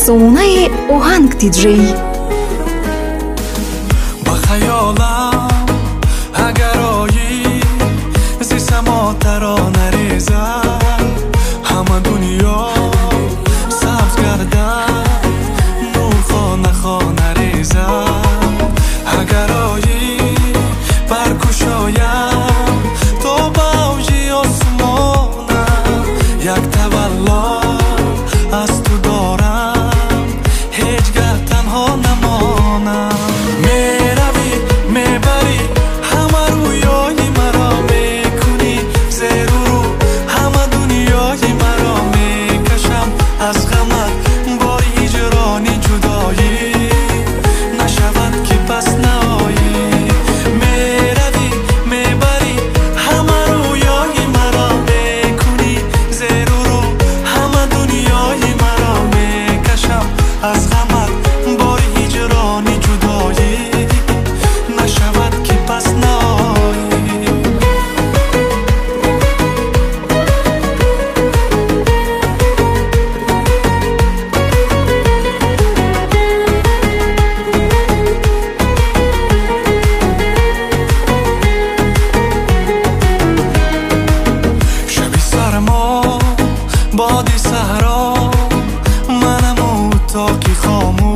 افسونۀ اوهنگ دیجی. با خیالم اگر آیی زی سما ترانه ریزد، همه دنیا سبز گردد، نور خانه خانه ریزد. اگر آیی برکشایم تو باوجی آسمانم، یک تولد از تو دارم هیچگاه تنها نمانم. میروی میبری همه رویای مرا میکنی زیر و رو، همه دنیای مرا میکشم از غمت با هجرانی جدایی، نشود که پس نایی. میروی میبری همه رویای مرا میکنی زیر و رو، همه دنیای مرا میکشم از غمت با هجرانی جدایی، نشود که پس نایی. شبی سرما بادی صحرا، منم و تا که خاموش